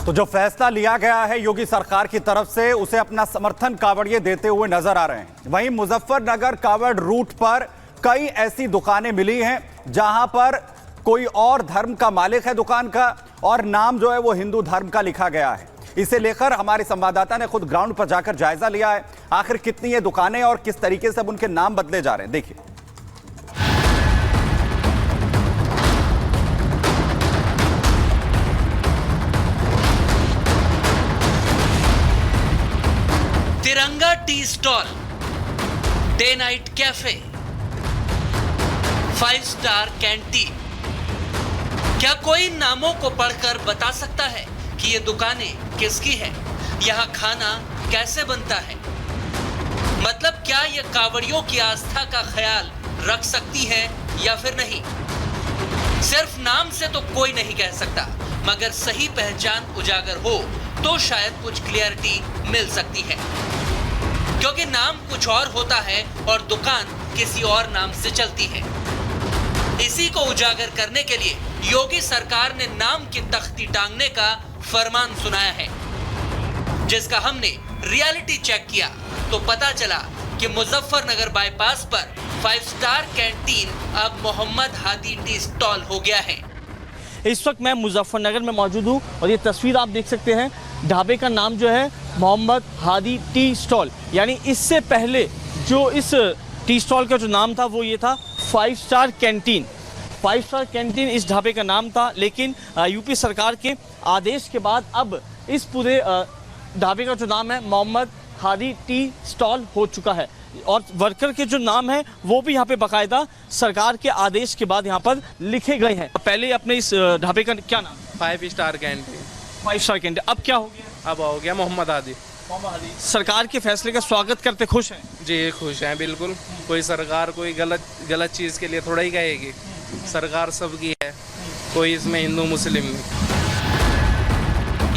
तो जो फैसला लिया गया है योगी सरकार की तरफ से, उसे अपना समर्थन कांवड़िए देते हुए नजर आ रहे हैं। वहीं मुजफ्फरनगर कांवड़ रूट पर कई ऐसी दुकानें मिली हैं जहां पर कोई और धर्म का मालिक है दुकान का, और नाम जो है वो हिंदू धर्म का लिखा गया है। इसे लेकर हमारे संवाददाता ने खुद ग्राउंड पर जाकर जायजा लिया है, आखिर कितनी ये दुकानें और किस तरीके से अब उनके नाम बदले जा रहे हैं, देखिए। तिरंगा tea stall, day night cafe, 5 star canteen. क्या कोई नामों को पढ़कर बता सकता है कि ये दुकानें किसकी है? यहाँ खाना कैसे बनता है? मतलब क्या ये कांवड़ियों की आस्था का ख्याल रख सकती है या फिर नहीं? सिर्फ नाम से तो कोई नहीं कह सकता, मगर सही पहचान उजागर हो तो शायद कुछ क्लियरिटी मिल सकती है, क्योंकि नाम कुछ और होता है और दुकान किसी और नाम से चलती है। इसी को उजागर करने के लिए योगी सरकार ने नाम की तख्ती टांगने का फरमान सुनाया है, जिसका हमने रियलिटी चेक किया तो पता चला कि मुजफ्फरनगर बाईपास पर 5 स्टार कैंटीन अब मोहम्मद हादी टी स्टॉल हो गया है। इस वक्त मैं मुजफ्फरनगर में मौजूद हूँ और ये तस्वीर आप देख सकते हैं। ढाबे का नाम जो है मोहम्मद हादी टी स्टॉल, यानी इससे पहले जो इस टी स्टॉल का जो नाम था वो ये था 5 स्टार कैंटीन। 5 स्टार कैंटीन इस ढाबे का नाम था, लेकिन यूपी सरकार के आदेश के बाद अब इस पूरे ढाबे का जो नाम है मोहम्मद हादी टी स्टॉल हो चुका है, और वर्कर के जो नाम है वो भी यहाँ पे बाकायदा सरकार के आदेश के बाद यहाँ पर लिखे गए हैं। पहले अपने इस ढाबे का क्या नाम? 5 स्टार कैंटीन। 5 स्टार कैंटीन, अब क्या हो गया? अब हो गया मोहम्मद हादी। सरकार के फैसले का स्वागत करते खुश हैं? जी खुश हैं बिल्कुल। कोई सरकार कोई गलत चीज़ के लिए थोड़ा ही कहेगी। सरकार सबकी है, कोई इसमें हिंदू मुस्लिम नहीं।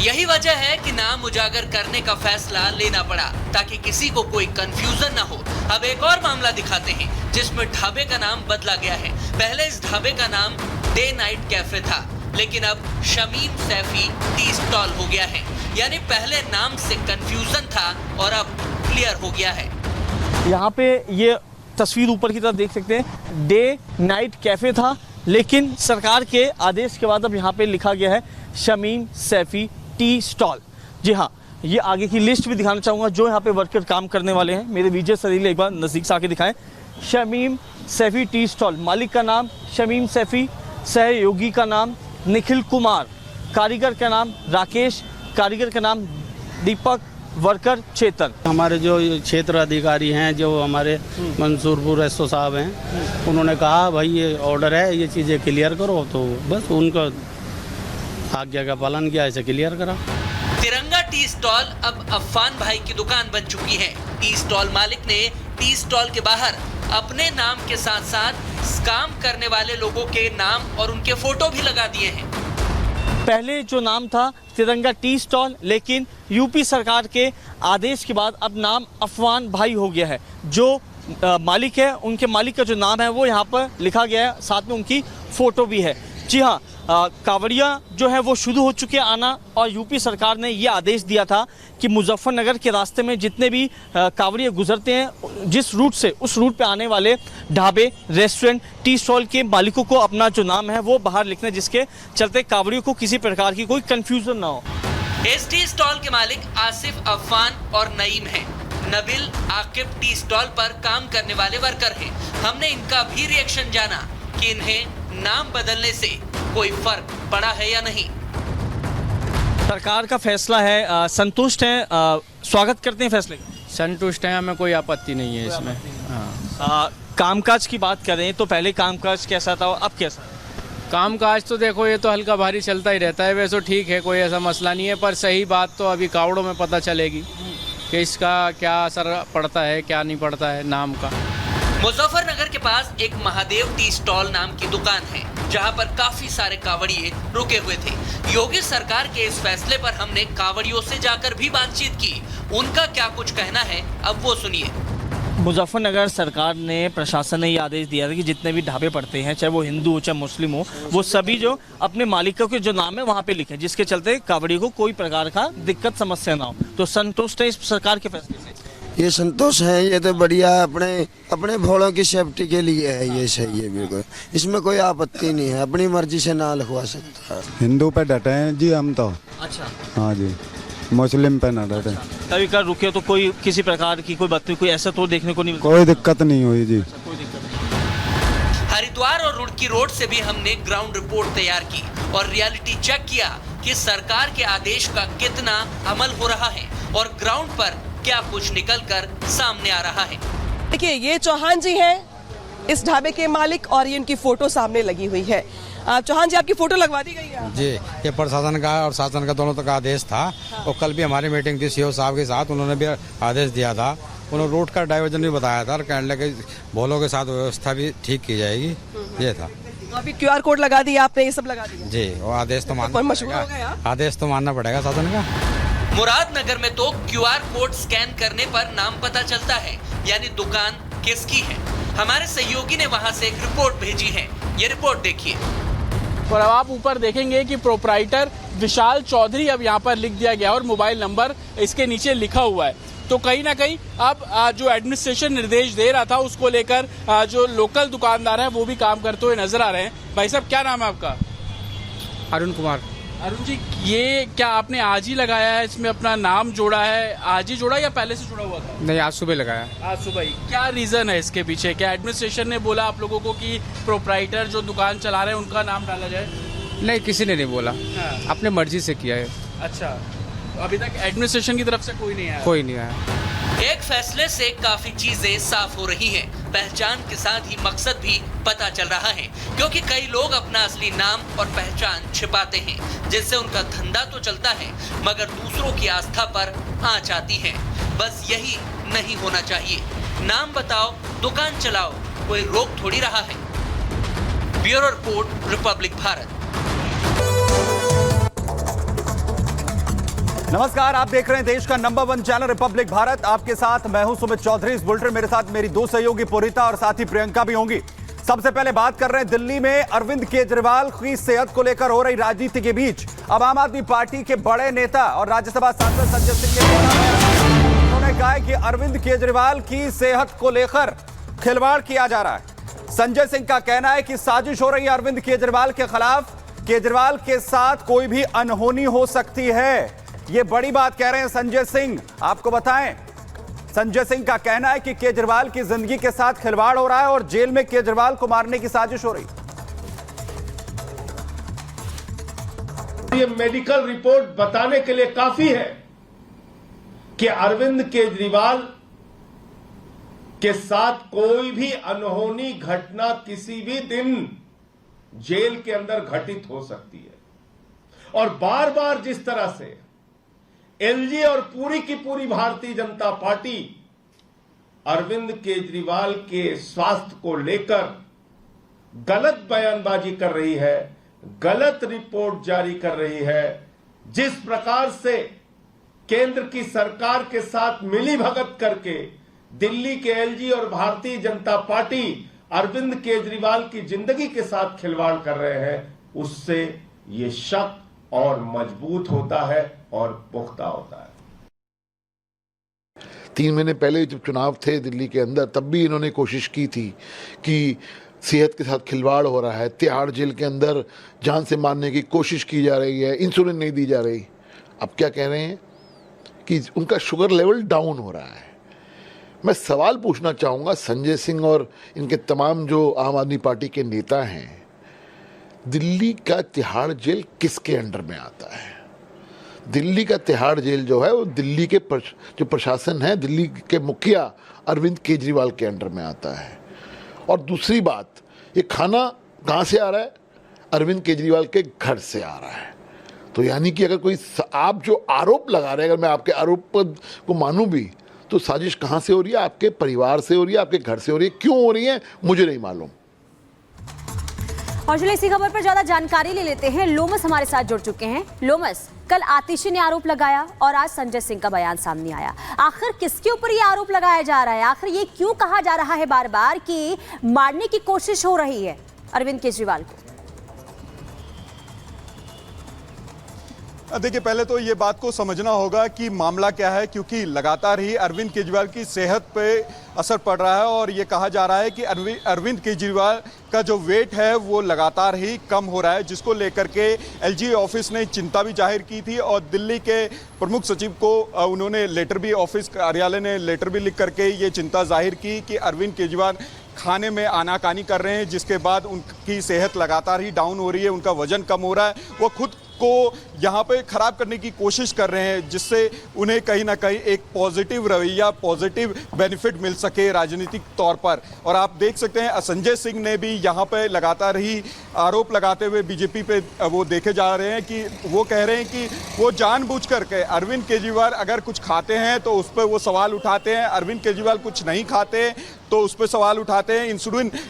यही वजह है कि नाम उजागर करने का फैसला लेना पड़ा, ताकि किसी को कोई कंफ्यूजन ना हो। अब एक और मामला दिखाते हैं जिसमें ढाबे का नाम बदला गया है। पहले इस ढाबे का नाम डे नाइट कैफे था, लेकिन अब शमीम सैफी टी स्टॉल हो गया है। यानी पहले नाम से कंफ्यूजन था और अब क्लियर हो गया है। यहाँ पे ये तस्वीर ऊपर की तरफ देख सकते हैं, डे नाइट कैफे था, लेकिन सरकार के आदेश के बाद अब यहाँ पे लिखा गया है शमीम सैफी टी स्टॉल। जी हाँ, ये आगे की लिस्ट भी दिखाना चाहूँगा जो यहाँ पे वर्कर काम करने वाले हैं। मेरे विजय सरील एक बार नज़दीक से आके दिखाएं। शमीम सैफी टी स्टॉल, मालिक का नाम शमीम सैफी, सहयोगी का नाम निखिल कुमार, कारीगर का नाम राकेश, कारीगर का नाम दीपक, वर्कर चेतन। हमारे जो क्षेत्र अधिकारी हैं, जो हमारे मंसूरपुर एसओ साहब हैं, उन्होंने कहा भाई ये ऑर्डर है, ये चीज़ें क्लियर करो, तो बस उनका आज्ञा का पालन किया, ऐसे क्लियर करा। तिरंगा टी स्टॉल अब अफान भाई की दुकान बन चुकी है। टी स्टॉल मालिक ने टी स्टॉल के बाहर अपने नाम के साथ साथ काम करने वाले लोगों के नाम और उनके फोटो भी लगा दिए हैं। पहले जो नाम था तिरंगा टी स्टॉल, लेकिन यूपी सरकार के आदेश के बाद अब नाम अफवान भाई हो गया है। जो मालिक है, उनके मालिक का जो नाम है वो यहाँ पर लिखा गया है, साथ में उनकी फ़ोटो भी है। जी हाँ, कांवड़िया जो है वो शुरू हो चुके आना, और यूपी सरकार ने ये आदेश दिया था कि मुजफ्फरनगर के रास्ते में जितने भी कांवड़िया गुजरते हैं, जिस रूट से उस रूट पे आने वाले ढाबे, रेस्टोरेंट, टी स्टॉल के मालिकों को अपना जो नाम है वो बाहर लिखना, जिसके चलते कांवड़ियों को किसी प्रकार की कोई कंफ्यूजन ना हो। इस टी स्टॉल के मालिक आसिफ, अफान और नईम हैं। नबिल, आकिब टी स्टॉल पर काम करने वाले वर्कर हैं। हमने इनका भी रिएक्शन जाना कि इन्हें नाम बदलने से कोई फर्क पड़ा है या नहीं। सरकार का फैसला है, संतुष्ट हैं, स्वागत करते हैं फैसले का? संतुष्ट हैं, हमें कोई आपत्ति नहीं है इसमें। हाँ, कामकाज की बात करें तो पहले कामकाज कैसा था और अब कैसा? कामकाज तो देखो ये तो हल्का भारी चलता ही रहता है, वैसे ठीक है, कोई ऐसा मसला नहीं है, पर सही बात तो अभी कावड़ों में पता चलेगी कि इसका क्या असर पड़ता है, क्या नहीं पड़ता है नाम का। मुजफ्फरनगर के पास एक महादेव टी स्टॉल नाम की दुकान है, जहां पर काफी सारे कांवड़िए रुके हुए थे। योगी सरकार के इस फैसले पर हमने कांवड़ियों से जाकर भी बातचीत की। उनका क्या कुछ कहना है, अब वो सुनिए। मुजफ्फरनगर सरकार ने, प्रशासन ने ये आदेश दिया था कि जितने भी ढाबे पड़ते हैं, चाहे वो हिंदू हो चाहे मुस्लिम हो, वो सभी जो अपने मालिकों के जो नाम है वहाँ पे लिखें, जिसके चलते कावड़ियों को कोई प्रकार का दिक्कत समस्या ना हो। तो संतुष्ट है इस सरकार के फैसले से? ये संतोष है, ये तो बढ़िया अपने अपने भोलों की सेफ्टी के लिए है, ये सही है बिल्कुल, इसमें कोई आपत्ति नहीं है, अपनी मर्जी से ना लिखवा सकता है। हिंदू पे डटे हैं जी हम तो। अच्छा, हाँ जी, मुस्लिम पे ना डटे। कभी कभी रुके तो कोई किसी प्रकार की कोई बदतमीजी, कोई ऐसा तो देखने को नहीं मिलता? कोई दिक्कत नहीं हुई जी। कोई दिक्कत नहीं। हरिद्वार और रुड़की रोड से भी हमने ग्राउंड रिपोर्ट तैयार की और रियलिटी चेक किया कि सरकार के आदेश का कितना अमल हो रहा है और ग्राउंड पर क्या कुछ निकलकर सामने आ रहा है। देखिए, ये चौहान जी हैं, इस ढाबे के मालिक, और ये इनकी फोटो सामने लगी हुई है। चौहान जी, आपकी फोटो लगवा दी गई है? जी, ये प्रशासन का और शासन का दोनों का आदेश था। और कल भी हमारी मीटिंग थी सीओ साहब के साथ, उन्होंने भी आदेश दिया था। उन्होंने रूट का डाइवर्जन भी बताया था और कहने लगे भोलों के साथ व्यवस्था भी ठीक की जाएगी, ये था। अभी QR कोड लगा दिया आपने, ये सब लगा दिया? जी, वो आदेश तो मानना मशहूर हो गया, आदेश तो मानना पड़ेगा शासन का। मुरादनगर में तो QR कोड स्कैन करने पर नाम पता चलता है, यानी दुकान किसकी है। हमारे सहयोगी ने वहां से एक रिपोर्ट भेजी है, ये रिपोर्ट देखिए। और अब आप ऊपर देखेंगे कि प्रोप्राइटर विशाल चौधरी अब यहाँ पर लिख दिया गया और मोबाइल नंबर इसके नीचे लिखा हुआ है। तो कहीं ना कहीं अब जो एडमिनिस्ट्रेशन निर्देश दे रहा था उसको लेकर जो लोकल दुकानदार है वो भी काम करते हुए नजर आ रहे हैं। भाई साहब, क्या नाम है आपका? अरुण कुमार। अरुण जी, ये क्या आपने आज ही लगाया है, इसमें अपना नाम जोड़ा है, आज ही जोड़ा या पहले से जुड़ा हुआ था? नहीं, आज सुबह लगाया। आज सुबह ही। क्या रीजन है इसके पीछे? क्या एडमिनिस्ट्रेशन ने बोला आप लोगों को कि प्रोप्राइटर जो दुकान चला रहे हैं उनका नाम डाला जाए? नहीं, किसी ने नहीं बोला, अपने मर्जी से किया है। अच्छा, अभी तक एडमिनिस्ट्रेशन की तरफ से कोई नहीं आया? कोई नहीं आया। एक फैसले से काफी चीजें साफ हो रही हैं। पहचान के साथ ही मकसद भी पता चल रहा है, क्योंकि कई लोग अपना असली नाम और पहचान छिपाते हैं, जिससे उनका धंधा तो चलता है मगर दूसरों की आस्था पर आंच आती है। बस यही नहीं होना चाहिए। नाम बताओ, दुकान चलाओ, कोई रोक थोड़ी रहा है। Bureau report, Republic Bharat. नमस्कार, आप देख रहे हैं देश का नंबर 1 चैनल रिपब्लिक भारत। आपके साथ मैं हूं सुमित चौधरी। इस बुलेटिन मेरे साथ मेरी दो सहयोगी पूरिता और साथी प्रियंका भी होंगी। सबसे पहले बात कर रहे हैं दिल्ली में अरविंद केजरीवाल की सेहत को लेकर हो रही राजनीति के बीच अब आम आदमी पार्टी के बड़े नेता और राज्यसभा सांसद संजय सिंह ने उन्होंने कहा है कि अरविंद केजरीवाल की सेहत को लेकर खिलवाड़ किया जा रहा है। संजय सिंह का कहना है कि साजिश हो रही है अरविंद केजरीवाल के खिलाफ। केजरीवाल के साथ कोई भी अनहोनी हो सकती है, ये बड़ी बात कह रहे हैं संजय सिंह। आपको बताएं, संजय सिंह का कहना है कि केजरीवाल की जिंदगी के साथ खिलवाड़ हो रहा है और जेल में केजरीवाल को मारने की साजिश हो रही। ये मेडिकल रिपोर्ट बताने के लिए काफी है कि अरविंद केजरीवाल के साथ कोई भी अनहोनी घटना किसी भी दिन जेल के अंदर घटित हो सकती है। और बार बार जिस तरह से एलजी और पूरी की पूरी भारतीय जनता पार्टी अरविंद केजरीवाल के स्वास्थ्य को लेकर गलत बयानबाजी कर रही है, गलत रिपोर्ट जारी कर रही है, जिस प्रकार से केंद्र की सरकार के साथ मिलीभगत करके दिल्ली के एलजी और भारतीय जनता पार्टी अरविंद केजरीवाल की जिंदगी के साथ खिलवाड़ कर रहे हैं, उससे ये शक और मजबूत होता है और पुख्ता होता है। 3 महीने पहले जब चुनाव थे दिल्ली के अंदर, तब भी इन्होंने कोशिश की थी कि सेहत के साथ खिलवाड़ हो रहा है, तिहाड़ जेल के अंदर जान से मारने की कोशिश की जा रही है, इंसुलिन नहीं दी जा रही। अब क्या कह रहे हैं कि उनका शुगर लेवल डाउन हो रहा है। मैं सवाल पूछना चाहूँगा संजय सिंह और इनके तमाम जो आम आदमी पार्टी के नेता हैं, दिल्ली का तिहाड़ जेल किसके अंडर में आता है? दिल्ली का तिहाड़ जेल जो है वो दिल्ली के जो प्रशासन है, दिल्ली के मुखिया अरविंद केजरीवाल के अंडर में आता है। और दूसरी बात, ये खाना कहाँ से आ रहा है? अरविंद केजरीवाल के घर से आ रहा है। तो यानी कि अगर कोई आप जो आरोप लगा रहे हैं, अगर मैं आपके आरोप को मानूं भी, तो साजिश कहाँ से हो रही है? आपके परिवार से हो रही है, आपके घर से हो रही है। क्यों हो रही है मुझे नहीं मालूम। और चलिए इसी खबर पर ज्यादा जानकारी ले लेते हैं। लोमस हमारे साथ जुड़ चुके हैं। लोमस, कल आतिशी ने आरोप लगाया और आज संजय सिंह का बयान सामने आया। आखिर किसके ऊपर ये आरोप लगाया जा रहा है? आखिर ये क्यों कहा जा रहा है बार बार कि मारने की कोशिश हो रही है अरविंद केजरीवाल को? देखिए, पहले तो ये बात को समझना होगा कि मामला क्या है, क्योंकि लगातार ही अरविंद केजरीवाल की सेहत पे असर पड़ रहा है और ये कहा जा रहा है कि अरविंद केजरीवाल का जो वेट है वो लगातार ही कम हो रहा है, जिसको लेकर के एलजी ऑफिस ने चिंता भी जाहिर की थी और दिल्ली के प्रमुख सचिव को उन्होंने लेटर भी, ऑफिस कार्यालय ने लेटर भी लिख करके ये चिंता जाहिर की कि अरविंद केजरीवाल खाने में आनाकानी कर रहे हैं, जिसके बाद उनकी सेहत लगातार ही डाउन हो रही है, उनका वजन कम हो रहा है, वो खुद को यहाँ पे खराब करने की कोशिश कर रहे हैं, जिससे उन्हें कहीं ना कहीं एक पॉजिटिव रवैया, पॉजिटिव बेनिफिट मिल सके राजनीतिक तौर पर। और आप देख सकते हैं संजय सिंह ने भी यहाँ पे लगातार ही आरोप लगाते हुए बीजेपी पे वो देखे जा रहे हैं कि वो कह रहे हैं कि वो जानबूझ करके अरविंद केजरीवाल अगर कुछ खाते हैं तो उस पर वो सवाल उठाते हैं, अरविंद केजरीवाल कुछ नहीं खाते तो उस पर सवाल उठाते हैं,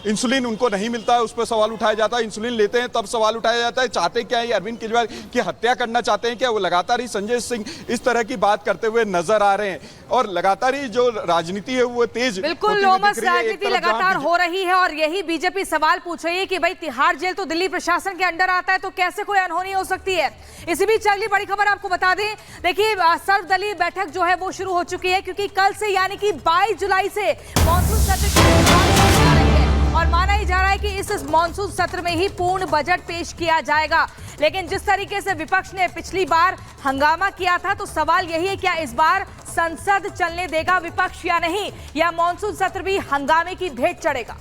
इंसुलिन उनको नहीं मिलता है उस पर सवाल उठाया जाता है, इंसुलिन लेते हैं तब सवाल उठाया जाता है। चाहते क्या है अरविंद केजरीवाल की हत्या करना चाहते हैं क्या? वो लगातार ही संजय सिंह इस तरह की बात करते हुए नजर आ रहे हैं और लगातार ही जो राजनीति है वो तेज, बिल्कुल लोमस, राजनीति लगातार हो रही है और यही बीजेपी सवाल पूछ रही है कि भाई तिहाड़ जेल तो दिल्ली प्रशासन के अंडर आता है, तो कैसे कोई अनहोनी हो सकती है? इसी बीच अगली बड़ी खबर आपको बता दें। देखिए, सर्वदलीय बैठक जो है वो शुरू हो चुकी है, क्योंकि कल से यानी कि 22 जुलाई से मॉनसून सत्र की शुरुआत होने जा रही है और माना ही जा रहा है कि इस मॉनसून सत्र में ही पूर्ण बजट पेश किया जाएगा। लेकिन जिस तरीके से विपक्ष ने पिछली बार हंगामा किया था, तो सवाल यही है क्या इस बार संसद चलने देगा विपक्ष या नहीं, या मॉनसून सत्र भी हंगामे की भेंट चढ़ेगा?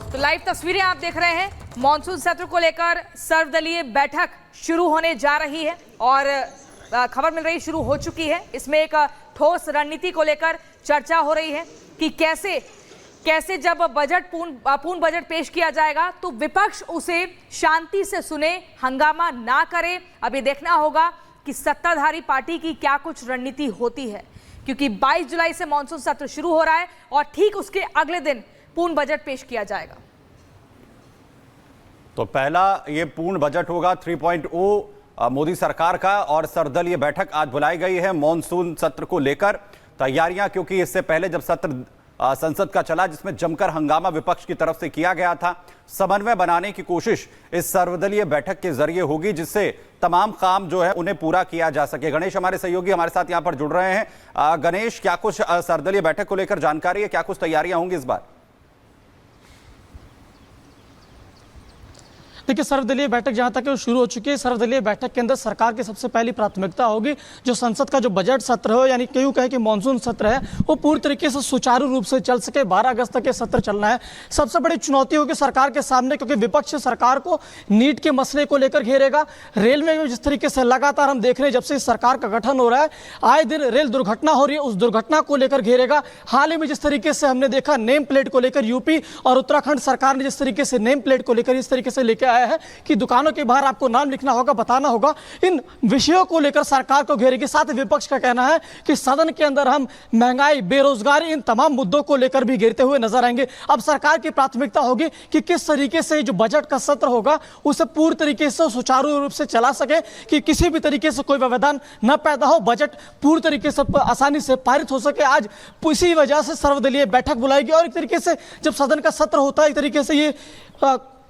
तो लाइव तस्वीरें आप देख रहे हैं। मॉनसून सत्र को लेकर सर्वदलीय बैठक शुरू होने जा रही है और खबर मिल रही शुरू हो चुकी है। इसमें एक ठोस रणनीति को लेकर चर्चा हो रही है कि कैसे जब बजट पूर्ण बजट पेश किया जाएगा तो विपक्ष उसे शांति से सुने, हंगामा ना करे। अब ये देखना होगा कि सत्ताधारी पार्टी की क्या कुछ रणनीति होती है, क्योंकि 22 जुलाई से मॉनसून सत्र शुरू हो रहा है और ठीक उसके अगले दिन पूर्ण बजट पेश किया जाएगा। तो पहला ये पूर्ण बजट होगा 3.0 मोदी सरकार का और सर्वदलीय बैठक आज बुलाई गई है मॉनसून सत्र को लेकर। तैयारियां, क्योंकि इससे पहले जब सत्र संसद का चला जिसमें जमकर हंगामा विपक्ष की तरफ से किया गया था, समन्वय बनाने की कोशिश इस सर्वदलीय बैठक के जरिए होगी, जिससे तमाम काम जो है उन्हें पूरा किया जा सके। गणेश हमारे सहयोगी हमारे साथ यहां पर जुड़ रहे हैं। गणेश, क्या कुछ सर्वदलीय बैठक को लेकर जानकारी है, क्या कुछ तैयारियां होंगी इस बार? देखिए, सर्वदलीय बैठक जहां तक है शुरू हो चुकी है। सर्वदलीय बैठक के अंदर सरकार की सबसे पहली प्राथमिकता होगी जो संसद का जो बजट सत्र हो, यानी क्यों कहे कि मॉनसून सत्र है, वो पूरी तरीके से सुचारू रूप से चल सके। 12 अगस्त तक ये सत्र चलना है। सबसे बड़ी चुनौती होगी सरकार के सामने, क्योंकि विपक्ष सरकार को नीट के मसले को लेकर घेरेगा। रेल में जिस तरीके से लगातार हम देख रहे हैं जब से सरकार का गठन हो रहा है, आए दिन रेल दुर्घटना हो रही है, उस दुर्घटना को लेकर घेरेगा। हाल ही में जिस तरीके से हमने देखा नेम प्लेट को लेकर यूपी और उत्तराखंड सरकार ने जिस तरीके से नेम प्लेट को लेकर इस तरीके से लेकर आया है कि दुकानों के बाहर आपको नाम लिखना होगा, बताना होगा, इन विषयों को लेकर सरकार को घेरेगी। साथ ही विपक्ष का कहना है कि सदन के अंदर हम महंगाई, बेरोजगारी, इन तमाम मुद्दों को लेकर भी घेरते हुए नजर आएंगे। अब सरकार की प्राथमिकता होगी कि किस तरीके से जो बजट का सत्र होगा उसे पूरी तरीके से सुचारू रूप से चला सके, कि किसी भी तरीके से कोई व्यवधान न पैदा हो, बजट पूरी तरीके से आसानी से पारित हो सके। आज इसी वजह से सर्वदलीय बैठक बुलाएगी और एक तरीके से जब सदन का सत्र होता है, एक तरीके से ये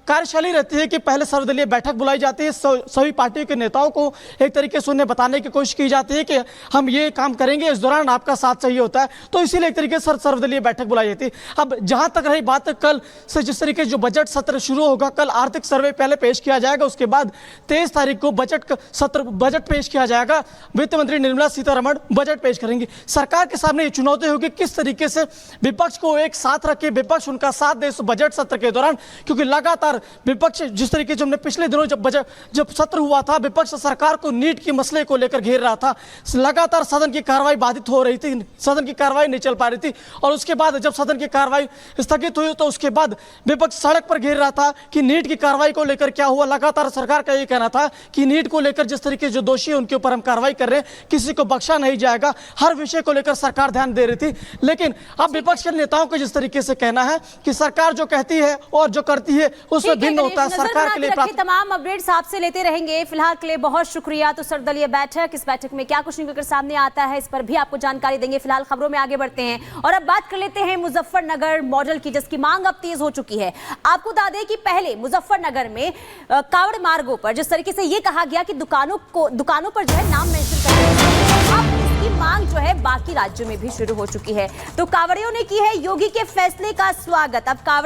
कार्यशैली रहती है कि पहले सर्वदलीय बैठक बुलाई जाती है, सभी पार्टियों के नेताओं को एक तरीके से उन्हें बताने की कोशिश की जाती है कि हम ये काम करेंगे, इस दौरान आपका साथ चाहिए होता है, तो इसीलिए एक तरीके से सर्वदलीय बैठक बुलाई जाती है। अब जहां तक रही बात, कल से जिस तरीके से जो बजट सत्र शुरू होगा, कल आर्थिक सर्वे पहले पेश किया जाएगा, उसके बाद 23 तारीख को बजट पेश किया जाएगा। वित्त मंत्री निर्मला सीतारमण बजट पेश करेंगी। सरकार के सामने ये चुनौती होगी किस तरीके से विपक्ष को एक साथ रखे, विपक्ष उनका साथ दे इस बजट सत्र के दौरान, क्योंकि लगातार लगातार विपक्ष जिस तरीके से हमने पिछले दिनों जब सत्र हुआ था, विपक्ष सरकार को नीट के मसले को लेकर घेर रहा था, लगातार सदन की कार्रवाई बाधित हो रही थी, सदन की कार्रवाई नहीं चल पा रही थी। और उसके बाद जब सदन की कार्रवाई स्थगित हुई तो उसके बाद विपक्ष सड़क पर घेर रहा था कि नीट की कार्रवाई को लेकर क्या हुआ। लगातार सरकार का ये कहना था कि नीट को लेकर जिस तरीके जो दोषी है उनके ऊपर हम कार्रवाई कर रहे हैं, किसी को बख्शा नहीं जाएगा, हर विषय को लेकर सरकार ध्यान दे रही थी। लेकिन अब विपक्ष के नेताओं को जिस तरीके से कहना है कि सरकार जो कहती है और जो करती है उसमें भिन्न होता है। सरकार के लिए तमाम अपडेट्स आपसे लेते रहेंगे। फिलहाल के लिए बहुत शुक्रिया। तो सर्वदलीय बैठक, इस बैठक में क्या कुछ निकलकर सामने आता है इस पर भी आपको जानकारी देंगे। फिलहाल खबरों में आगे बढ़ते हैं और अब बात कर लेते हैं मुजफ्फरनगर मॉडल की, जिसकी मांग अब तेज हो चुकी है। आपको बता दें कि पहले मुजफ्फरनगर में कावड़ मार्गों पर जिस तरीके से ये कहा गया कि दुकानों पर जो है नाम मेंशन कर, अब इसकी मांग जो है बाकी राज्यों में भी शुरू हो चुकी है। तो कावड़ियों ने की है योगी के फैसले का स्वागत। अब कावड़ी